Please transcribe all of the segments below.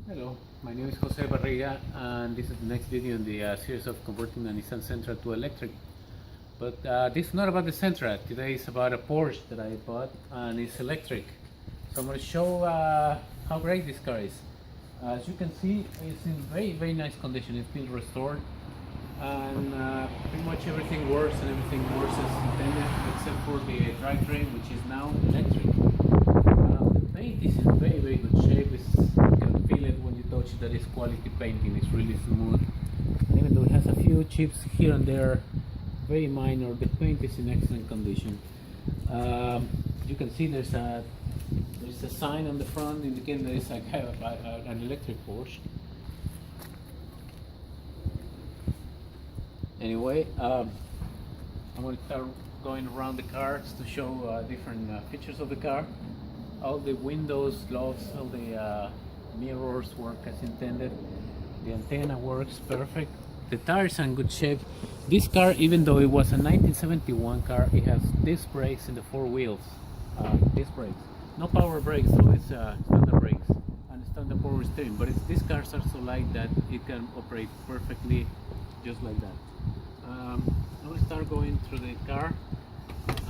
Hello, my name is Jose Barriga, and this is the next video in the series of converting the Nissan Sentra to electric. But this is not about the Sentra. Today is about a Porsche that I bought, and it's electric. So I'm going to show how great this car is. As you can see, it's in very nice condition. It's been restored, and pretty much everything works as intended, except for the drivetrain, which is now electric. The paint is in very good shape. You can feel it when you touch it that it's quality painting. It's really smooth. And even though it has a few chips here and there, very minor, the paint is in excellent condition. You can see there's a sign on the front indicating that it's an electric Porsche. Anyway, I'm going to start going around the car to show different features of the car. All the windows, locks, all the mirrors work as intended. The antenna works perfect. The tires are in good shape. This car, even though it was a 1971 car, it has disc brakes in the four wheels. Disc brakes. No power brakes, so it's standard brakes and standard power steering. But these cars are so light that it can operate perfectly just like that. I'm going to start going through the car.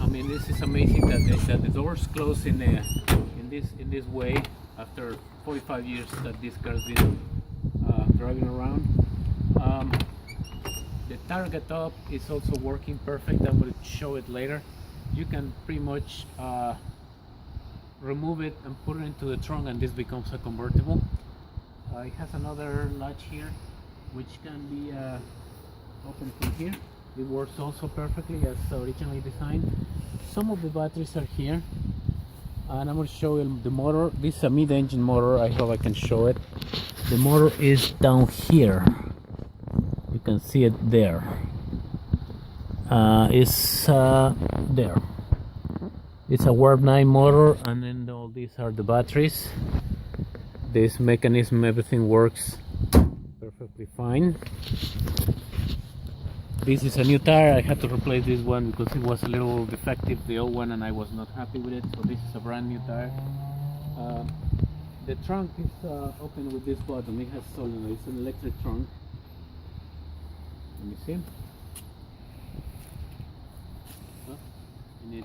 I mean, this is amazing that the doors close in this way after 45 years that this car's been driving around. The target top is also working perfect. I'm going to show it later. You can pretty much remove it and put it into the trunk, and this becomes a convertible. It has another latch here which can be opened from here. It works also perfectly as originally designed. Some of the batteries are here, and I'm going to show you the motor. This is a mid-engine motor. I hope I can show it. The motor is down here. You can see it there. It's there. It's a Warp 9 motor, and then all these are the batteries. This mechanism, everything works perfectly fine. This is a new tire. I had to replace this one because it was a little defective, the old one, and I was not happy with it. So this is a brand new tire. The trunk is open with this button. It has solenoid. It's an electric trunk. Let me see. Oh, you need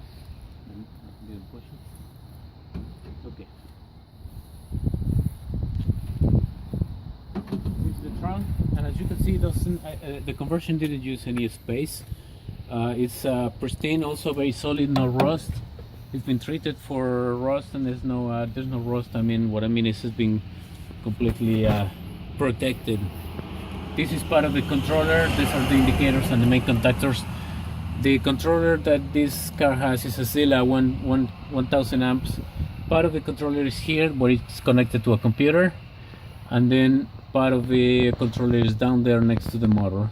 push it. Okay. This is the trunk, and as you can see, it doesn't. The conversion didn't use any space. It's pristine, also very solid, no rust. It's been treated for rust, and there's no rust. I mean, what I mean is it's been completely protected. This is part of the controller. These are the indicators and the main contactors. The controller that this car has is a Zilla 1000 amps. Part of the controller is here, but it's connected to a computer, and then part of the controller is down there next to the motor.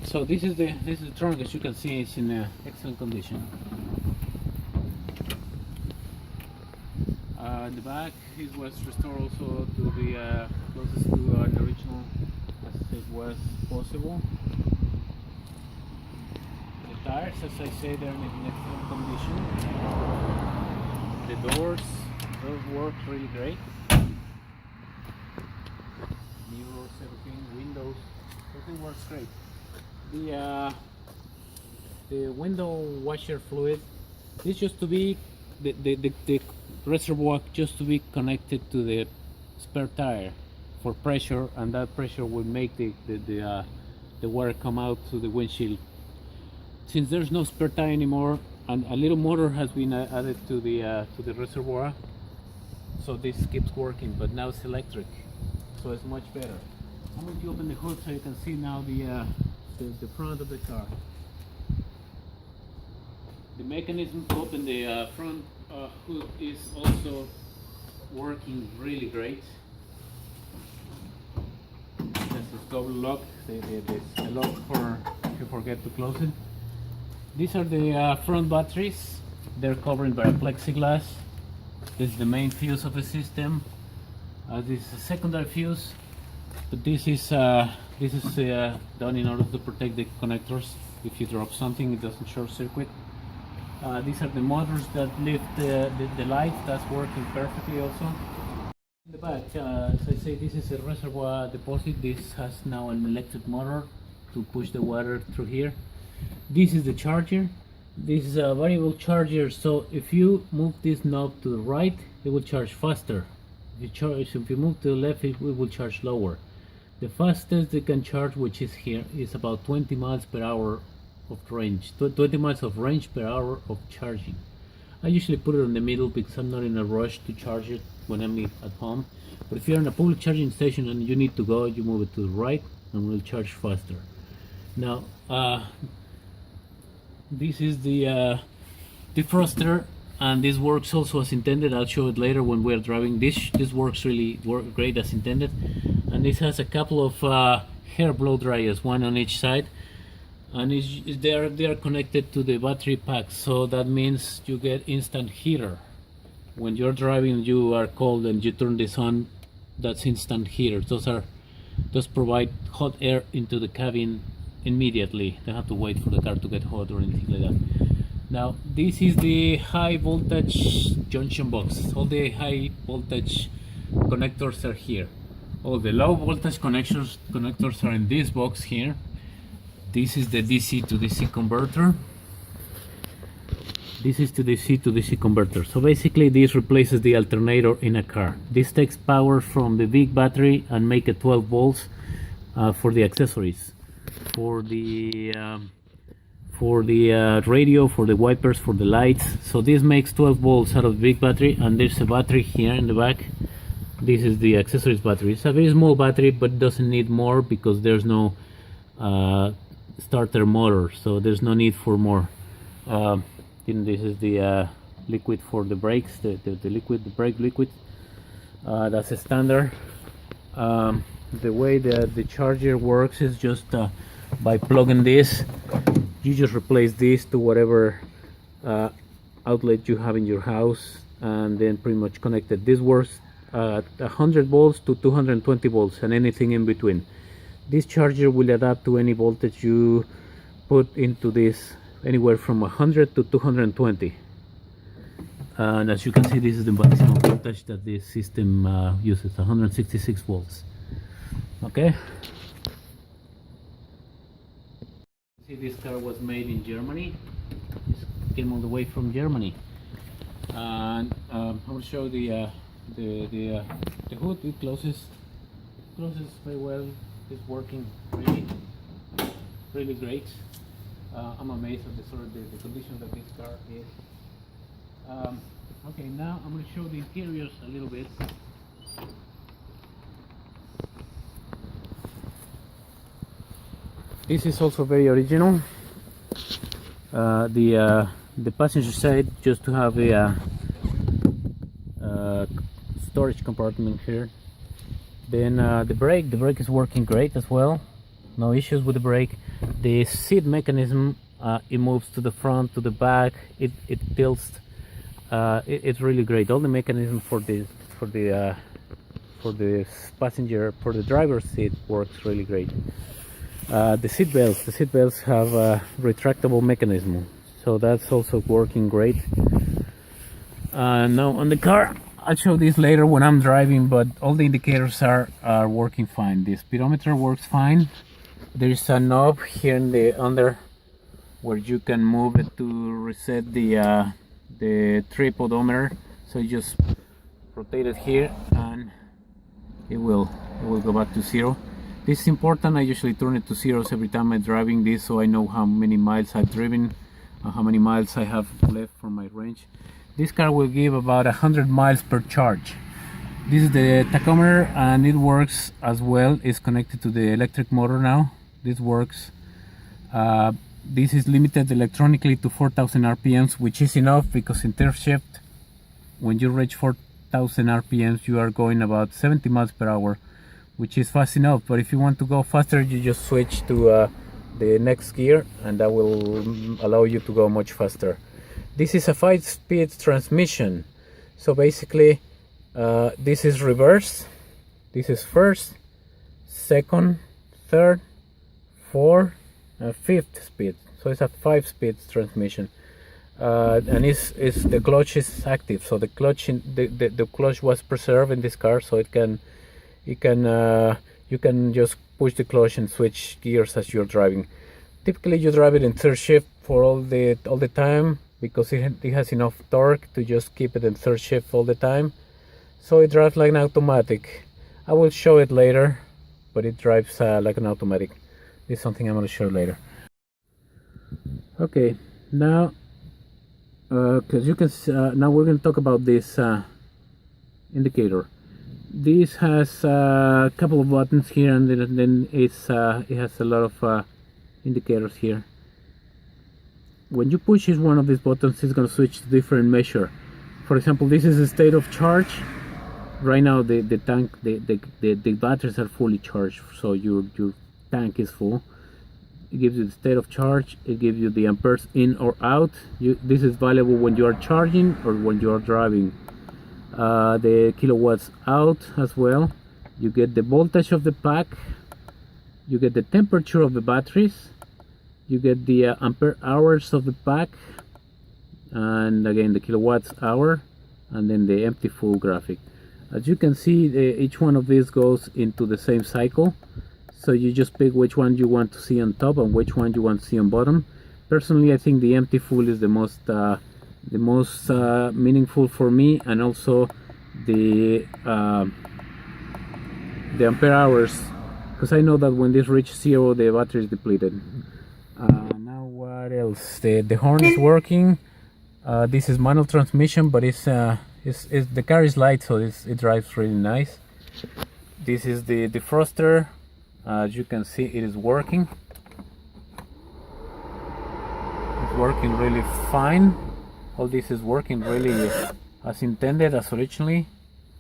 So this is the trunk. As you can see, it's in excellent condition. The back was restored also to the closest to the original as it was possible. The tires, as I say, they're in excellent condition. The doors work really great. Mirrors, everything, windows, everything works great. The window washer fluid, this used to be the reservoir just to be connected to the spare tire for pressure, and that pressure would make the water come out to the windshield. Since there's no spare tire anymore, and a little motor has been added to the reservoir, so this keeps working. But now it's electric, so it's much better. I'm going to open the hood so you can see now the front of the car. The mechanism to open the front hood is also working really great. There's this double lock, the lock for if you forget to close it. These are the front batteries. They're covered by a plexiglass. This is the main fuse of the system. This is a secondary fuse, but this is done in order to protect the connectors. If you drop something, it doesn't short circuit. These are the motors that lift the lights. That's working perfectly also. the back, as I say, this is a reservoir deposit. This has now an electric motor to push the water through here. This is the charger. This is a variable charger, so if you move this knob to the right, it will charge faster. If you move to the left, it will charge lower. The fastest it can charge, which is here, is about 20 miles per hour of range. 20 miles of range per hour of charging. I usually put it in the middle because I'm not in a rush to charge it when I'm at home. But if you're in a public charging station and you need to go, you move it to the right and it will charge faster. Now, this is the defroster, and this works also as intended. I'll show it later when we're driving. This works really great as intended. And this has a couple of hair blow dryers, one on each side, and they are connected to the battery pack, so that means you get instant heater. When you're driving, you are cold and you turn this on, that's instant heater. Those provide hot air into the cabin immediately. Don't have to wait for the car to get hot or anything like that. Now this is the high voltage junction box. All the high voltage connectors are here. All the low voltage connectors are in this box here. This is the DC to DC converter. This is the DC to DC converter. So basically this replaces the alternator in a car. This takes power from the big battery and make it 12 volts for the accessories. For the radio, for the wipers, for the lights. So this makes 12 volts out of the big battery, and there's a battery here in the back. This is the accessories battery. It's a very small battery, but doesn't need more because there's no starter motor, so there's no need for more. This is the liquid for the brakes, the brake liquid. That's a standard. The way the charger works is just by plugging this. You just replace this to whatever outlet you have in your house, and then pretty much connect it. This works at 100 volts to 220 volts and anything in between. This charger will adapt to any voltage you put into this, anywhere from 100 to 220. And as you can see, this is the maximum voltage that this system uses, 166 volts. Okay. See, this car was made in Germany. This came all the way from Germany. And I will show the hood. It closes very well. It's working really great. I'm amazed at the condition that this car is. Okay, now I'm going to show the interiors a little bit. This is also very original. The passenger side, just to have a storage compartment here. Then the brake is working great as well. No issues with the brake. The seat mechanism, it moves to the front, to the back. It tilts. It's really great. All the mechanism for the passenger, for the driver's seat, works really great. The seat belts have a retractable mechanism, so that's also working great. Now on the car, I'll show this later when I'm driving, but all the indicators are working fine. The speedometer works fine. There is a knob here in the under where you can move it to reset the trip odometer. So you just rotate it here and it will go back to zero. This is important. I usually turn it to zeros every time I'm driving this, so I know how many miles I've driven, how many miles I have left from my range. This car will give about 100 miles per charge. This is the tachometer, and it works as well. It's connected to the electric motor now. This works. This is limited electronically to 4,000 RPMs, which is enough because in third shift, when you reach 4,000 RPMs, you are going about 70 miles per hour, which is fast enough. But if you want to go faster, you just switch to the next gear, and that will allow you to go much faster. This is a 5-speed transmission, so basically this is reverse, this is first, second, third, fourth, and fifth speed. So it's a 5-speed transmission. and is the clutch is active, so the clutch the clutch was preserved in this car, so it can you can just push the clutch and switch gears as you're driving. Typically you drive it in third shift for all the time, because it has enough torque to just keep it in third shift all the time, so it drives like an automatic. I will show it later, but it drives like an automatic. This is something I'm going to show later. Okay, now because you can now we're going to talk about this indicator. This has a couple of buttons here, and then it has a lot of indicators here. When you push one of these buttons, it's going to switch to different measure. For example, this is the state of charge. Right now the tank, the batteries are fully charged, so your tank is full. It gives you the state of charge, it gives you the amperes in or out. This is valuable when you are charging or when you are driving. The kilowatts out as well. You get the voltage of the pack, you get the temperature of the batteries, you get the ampere hours of the pack, and again the kilowatts hour, and then the empty full graphic. As you can see, each one of these goes into the same cycle, so you just pick which one you want to see on top and which one you want to see on bottom. Personally, I think the empty full is the most meaningful for me, and also the ampere hours, because I know that when this reaches 0 the battery is depleted. Now what else? The horn is working. This is manual transmission, but the car is light, so it drives really nice. This is the defroster. As you can see, it is working. It's working really fine. All this is working really as intended, as originally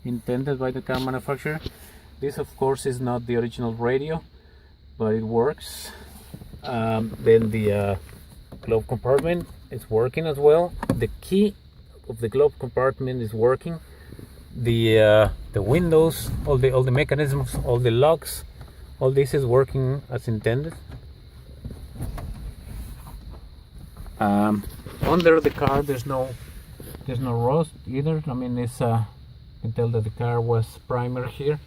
intended by the car manufacturer. This of course is not the original radio, but it works. Then the glove compartment is working as well. The key of the glove compartment is working. The windows, all the mechanisms, all the locks, all this is working as intended. Under the car there's no rust either. I mean, it's you can tell that the car was primer here,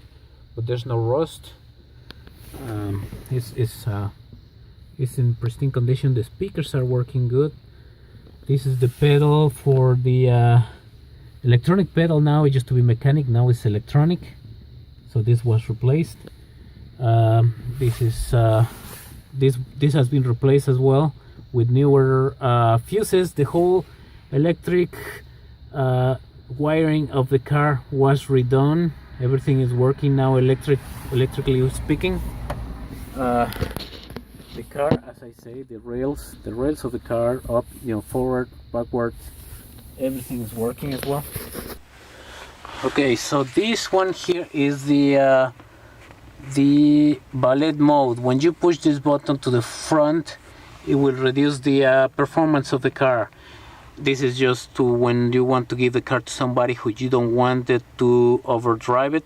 but there's no rust. It's in pristine condition. The speakers are working good. This is the pedal for the electronic pedal. Now it used to be mechanic, now it's electronic, so this was replaced. This has been replaced as well with newer fuses. The whole electric wiring of the car was redone. Everything is working now, electrically speaking. The car, as I say, the rails of the car, up, forward, backward, everything is working as well. Okay, so this one here is the ballet mode. When you push this button to the front, it will reduce the performance of the car. This is just to when you want to give the car to somebody who you don't want it to overdrive it.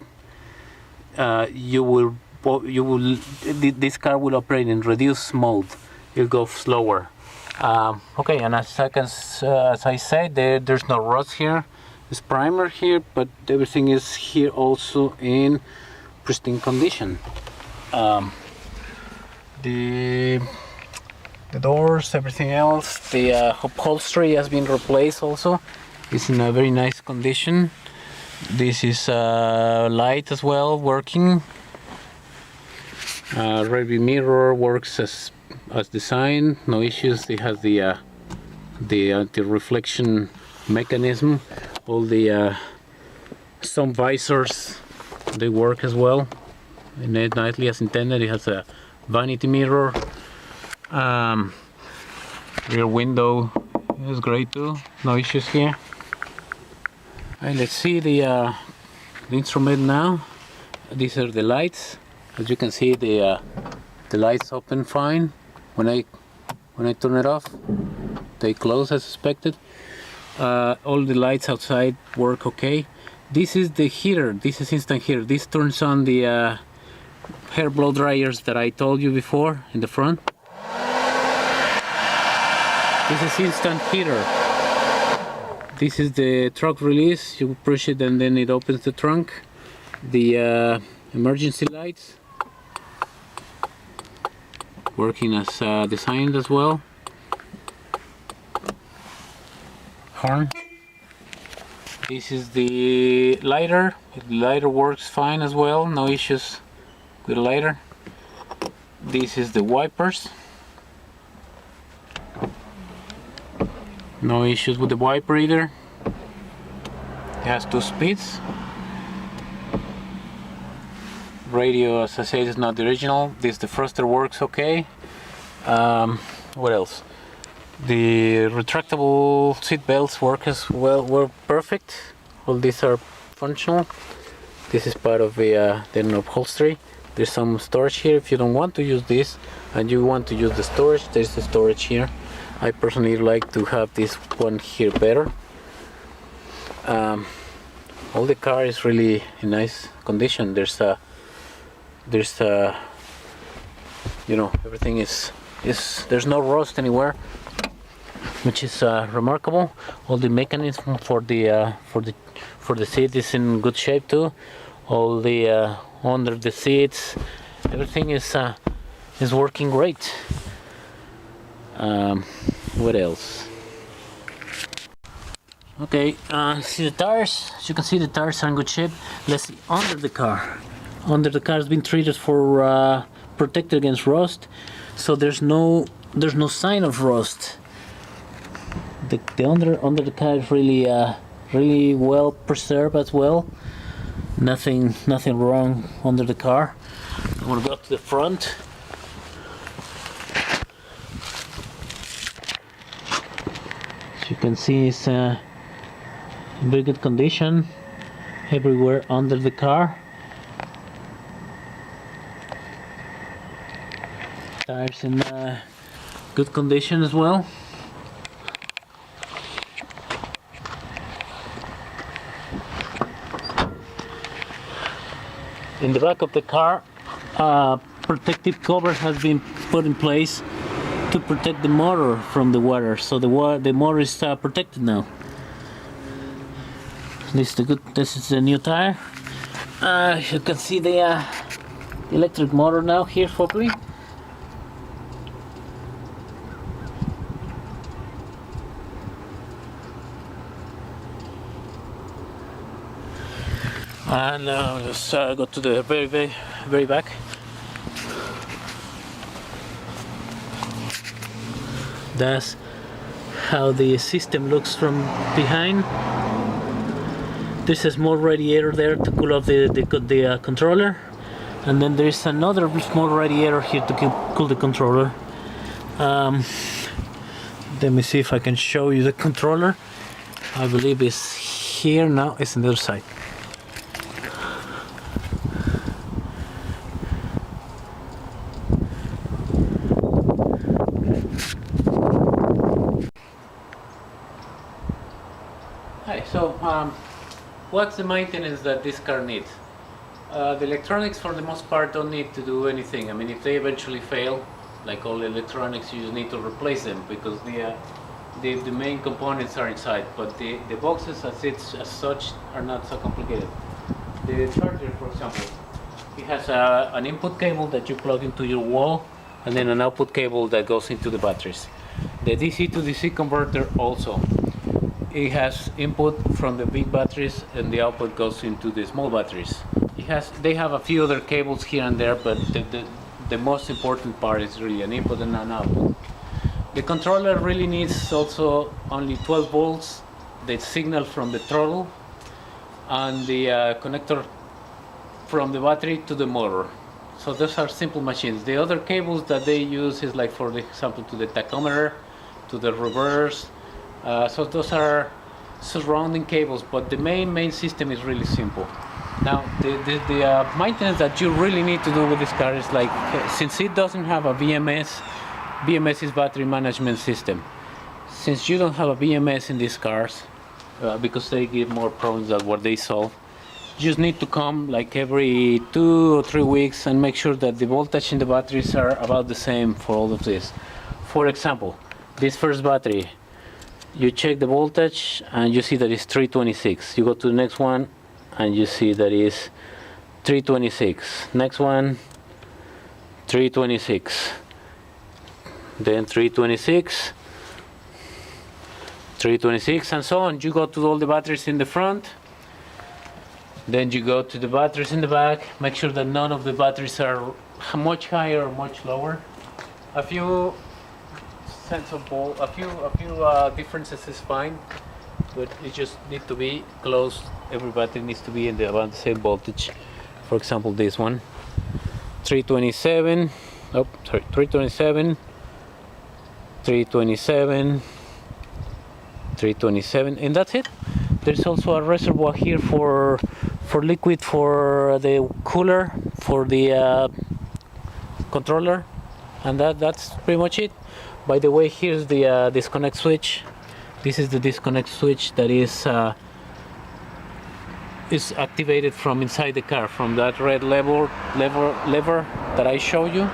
This car will operate in reduced mode. It'll go slower. Okay, and as I said, there's no rust here. There's primer here, but everything is here also in pristine condition. The doors, everything else, the upholstery has been replaced also. It's in a very nice condition. This is light as well, working. Rearview mirror works as designed, no issues. It has the reflection mechanism. All the sun visors, they work as well, and nicely as intended. It has a vanity mirror. Rear window is great too, no issues here. Alright, let's see the instrument now. These are the lights. As you can see, the lights open fine. When I turn it off, they close as expected. All the lights outside work okay. This is the heater. This is instant heater. This turns on the hair blow dryers that I told you before in the front. This is instant heater. This is the trunk release. You push it and then it opens the trunk. The emergency lights working as designed as well. Horn. This is the lighter. The lighter works fine as well, no issues with the lighter. This is the wipers. No issues with the wiper either. It has 2 speeds. Radio, as I said, is not the original. This defroster works okay. What else? The retractable seat belts work as well. Were perfect. All these are functional. This is part of the upholstery. There's some storage here. If you don't want to use this and you want to use the storage, there's the storage here. I personally like to have this one here better. All the car is really in nice condition. There's you know, everything is there's no rust anywhere, which is remarkable. All the mechanism for the seat is in good shape too. All the under the seats, everything is working great. What else? Okay, see the tires. As you can see, the tires are in good shape. Let's see under the car. Under the car has been treated for protected against rust, so there's no sign of rust. The under the car is really well preserved as well. Nothing wrong under the car. I'm gonna go up to the front. As you can see, it's in very good condition everywhere under the car. Tires in good condition as well. In the back of the car, protective cover has been put in place to protect the motor from the water, so the motor is protected now. This is the new tire. You can see the electric motor now here properly. And let's go to the very back. That's how the system looks from behind. There's a small radiator there to cool off the controller, and then there is another small radiator here to cool the controller. Let me see if I can show you the controller. I believe it's here now. It's on the other side. So, what's the maintenance that this car needs? The electronics, for the most part, don't need to do anything. I mean, if they eventually fail, like all electronics, you just need to replace them because the main components are inside. But the boxes as such are not so complicated. The charger, for example, it has an input cable that you plug into your wall, and then an output cable that goes into the batteries. The DC to DC converter also. It has input from the big batteries and the output goes into the small batteries. They have a few other cables here and there, but the most important part is really an input and an output. The controller really needs also only 12 volts, the signal from the throttle, and the connector from the battery to the motor. So those are simple machines. The other cables that they use is like, for example, to the tachometer, to the reverse. So those are surrounding cables, but the main system is really simple. Now, the maintenance that you really need to do with this car is like, since it doesn't have a BMS is battery management system. Since you don't have a BMS in these cars, because they give more problems than what they solve, you just need to come like every 2 or 3 weeks and make sure that the voltage in the batteries are about the same for all of this. For example, this first battery, you check the voltage and you see that it's 326. You go to the next one and you see that is 326. Next one, 326. Then 326, 326, and so on. You go to all the batteries in the front. Then you go to the batteries in the back. Make sure that none of the batteries are much higher or much lower. A few cents of volt, a few differences is fine, but it just need to be close. Every battery needs to be in about the same voltage. For example, this one, 327. Oh, sorry, 327, 327, 327, and that's it. There's also a reservoir here for liquid for the cooler, for the controller, and that's pretty much it. By the way, here's the disconnect switch. This is the disconnect switch that is activated from inside the car, from that red lever that I show you.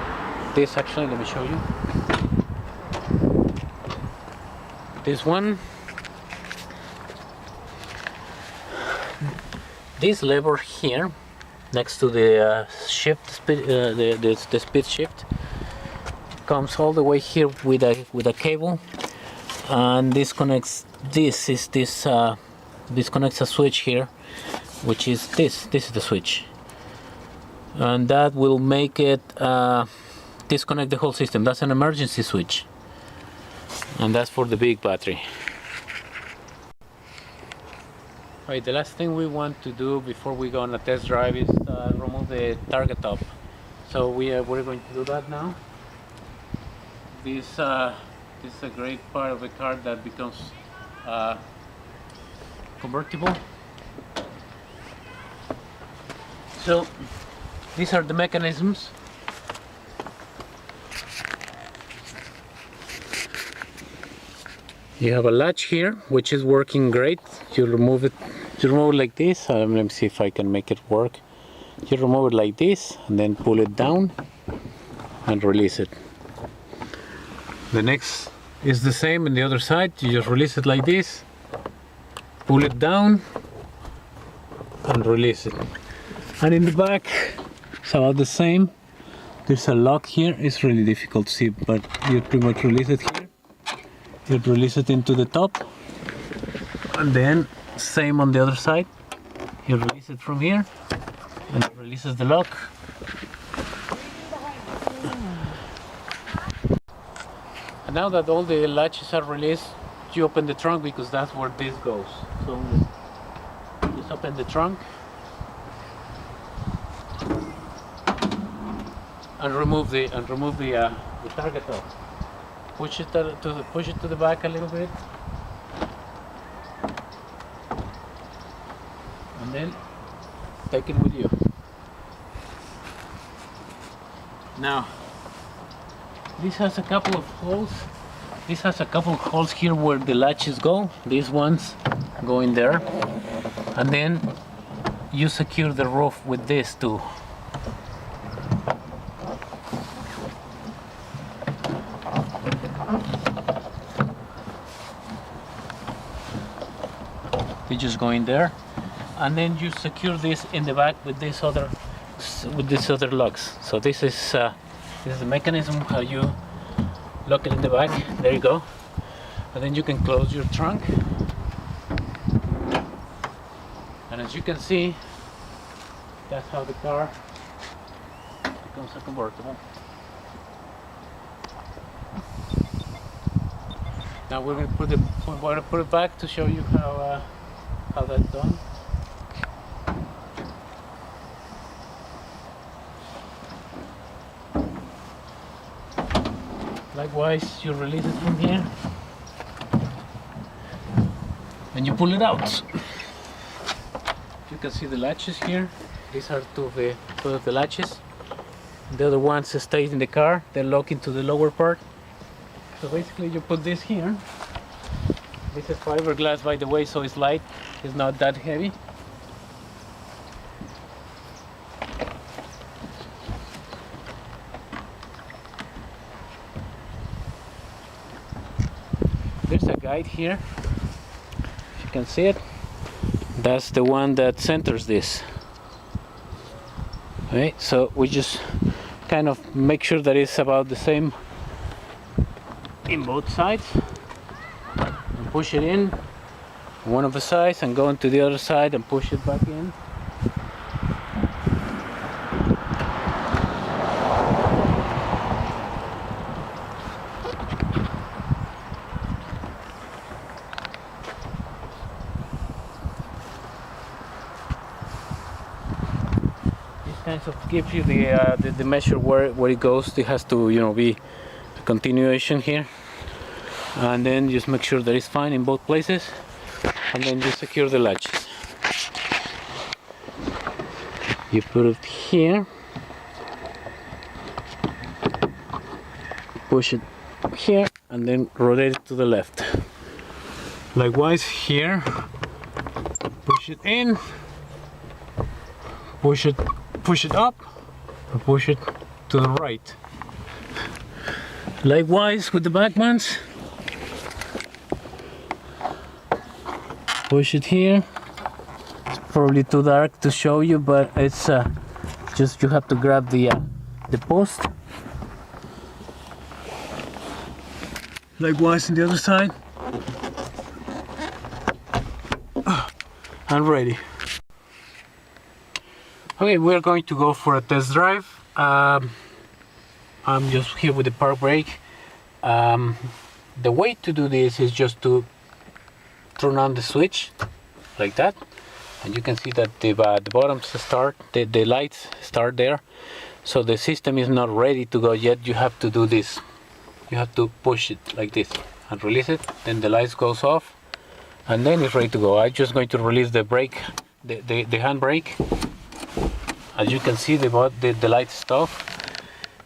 This actually, let me show you. This one. This lever here, next to the the speed shift, comes all the way here with a cable, and this connects. This connects a switch here, which is this. This is the switch, and that will make it disconnect the whole system. That's an emergency switch, and that's for the big battery. Right, the last thing we want to do before we go on a test drive is remove the target top. So we're going to do that now. This is a great part of the car that becomes convertible. So these are the mechanisms. You have a latch here, which is working great. You remove it like this. Let me see if I can make it work. You remove it like this and then pull it down and release it. The next is the same on the other side. You just release it like this, pull it down and release it. And in the back it's about the same. There's a lock here. It's really difficult to see, but you pretty much release it here. You release it into the top, and then same on the other side. You release it from here and it releases the lock. And now that all the latches are released, you open the trunk, because that's where this goes. So just open the trunk and remove the target top. Push it to the back a little bit, and then take it with you. Now, this has a couple of holes. This has a couple of holes here where the latches go. These ones go in there, and then you secure the roof with this too. They just go in there, and then you secure this in the back with these other locks. So this is the mechanism how you lock it in the back. There you go, and then you can close your trunk. And as you can see, that's how the car becomes a convertible. Now we're going to put it back to show you how that's done. Likewise, you release it from here and you pull it out. You can see the latches here. These are two of the latches. The other ones stay in the car. They lock into the lower part. So basically you put this here. This is fiberglass, by the way, so it's light. It's not that heavy. there's a guide here. If you can see it, that's the one that centers this. Okay, so we just kind of make sure that it's about the same in both sides, and push it in one of the sides and go into the other side and push it back in. Kind of gives you the measure where it goes. It has to, you know, be a continuation here, and then just make sure that it's fine in both places, and then just secure the latches. You put it here, push it here, and then rotate it to the left. Likewise here, push it in, push it up, and push it to the right. Likewise with the back ones, push it here. It's probably too dark to show you, but it's just you have to grab the post. Likewise on the other side, and ready. Okay, we're going to go for a test drive. I'm just here with the park brake. The way to do this is just to turn on the switch like that, and you can see that the bottoms start, the lights start there. So the system is not ready to go yet. You have to do this. You have to push it like this and release it. Then the lights goes off, and then it's ready to go. I'm just going to release the brake, the hand brake. As you can see, the lights stop.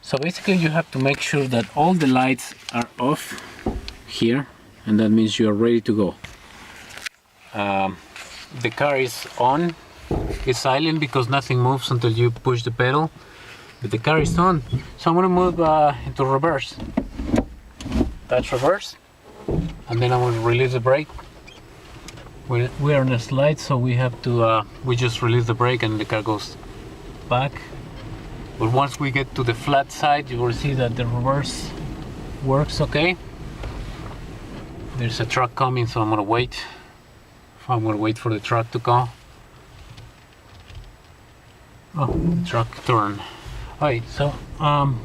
So basically you have to make sure that all the lights are off here, and that means you are ready to go. The car is on, it's silent because nothing moves until you push the pedal, but the car is on. So I'm going to move into reverse. That's reverse, and then I'm going to release the brake. We are on a slide, so we have to we just release the brake and the car goes back. But once we get to the flat side, you will see that the reverse works okay. There's a truck coming, so I'm gonna wait. I'm gonna wait for the truck to come. Oh, the truck turned. Alright, so I'm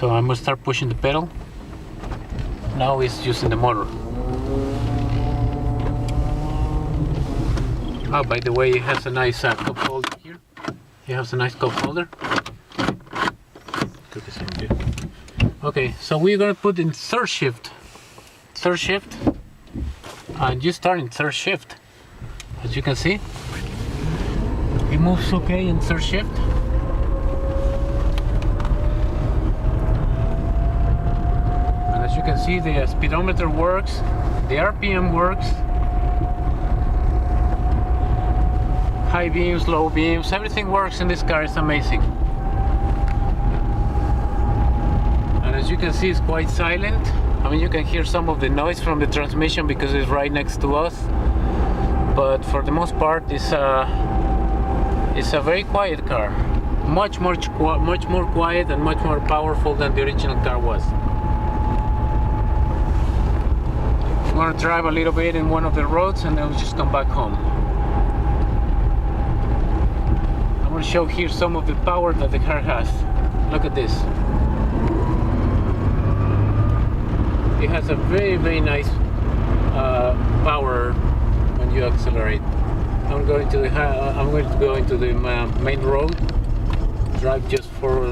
gonna start pushing the pedal. Now it's using the motor. Oh, by the way, it has a nice cup holder here. It has a nice cup holder. Okay, so we're gonna put in third shift, and you start in third shift. As you can see, it moves okay in third shift. And as you can see, the speedometer works, the RPM works. High beams, low beams, everything works in this car. It's amazing. And as you can see, it's quite silent. I mean, you can hear some of the noise from the transmission because it's right next to us, but for the most part it's a very quiet car. Much more quiet and much more powerful than the original car was. I'm going to drive a little bit in one of the roads and then we'll just come back home. I'm going to show here some of the power that the car has. Look at this. It has a very nice power when you accelerate. I'm going to go into the main road, drive just for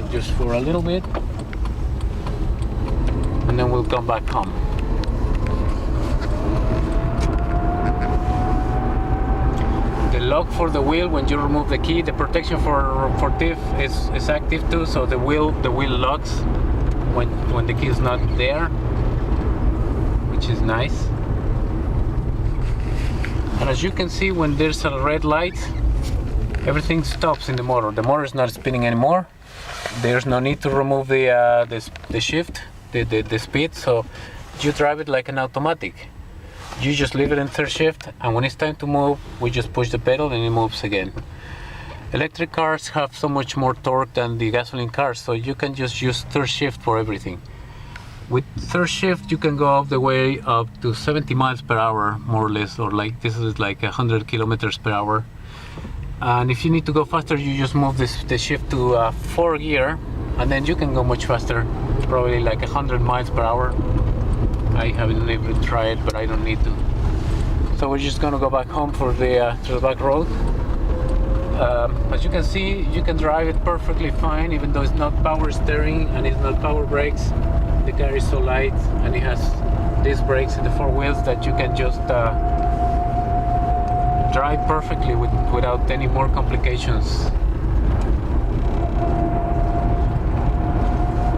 a little bit, and then we'll come back home. The lock for the wheel, when you remove the key, the protection for thief is active too, so the wheel locks when the key is not there, which is nice. And as you can see, when there's a red light, everything stops in the motor. The motor is not spinning anymore. There's no need to remove the shift, the speed, so you drive it like an automatic. You just leave it in third shift, and when it's time to move, we just push the pedal and it moves again. Electric cars have so much more torque than the gasoline cars, so you can just use third shift for everything. With third shift, you can go all the way up to 70 miles per hour, more or less, or like this is like 100 kilometers per hour. And if you need to go faster, you just move the shift to 4 gear, and then you can go much faster, probably like 100 miles per hour. I haven't even tried, but I don't need to. So we're just gonna go back home for the to the back road. As you can see, you can drive it perfectly fine, even though it's not power steering and it's not power brakes. The car is so light, and it has disc brakes in the 4 wheels that you can just drive perfectly without any more complications.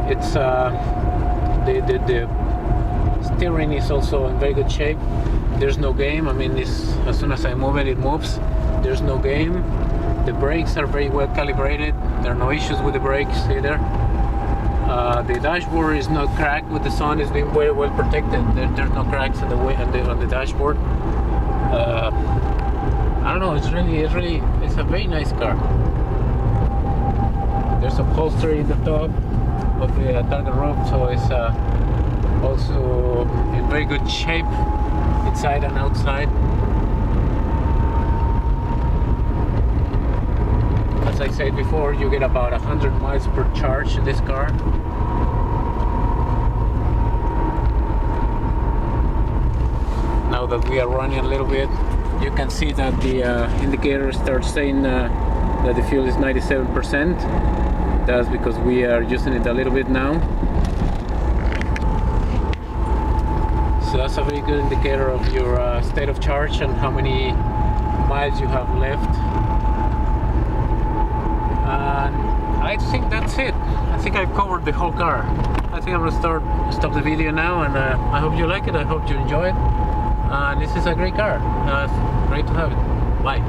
It's the steering is also in very good shape. There's no game. I mean, as soon as I move it, it moves. There's no game. The brakes are very well calibrated. There are no issues with the brakes either. The dashboard is not cracked with the sun. It's been very well protected. There's no cracks on the dashboard. I don't know. It's a very nice car. There's upholstery in the top of the target roof, so it's also in very good shape inside and outside. As I said before, you get about 100 miles per charge in this car. Now that we are running a little bit, you can see that the indicator starts saying that the fuel is 97%. That's because we are using it a little bit now. So that's a very good indicator of your state of charge and how many miles you have left. And I think that's it. I think I've covered the whole car. I think I'm gonna stop the video now, and I hope you like it. I hope you enjoy it. This is a great car. Great to have it. Bye.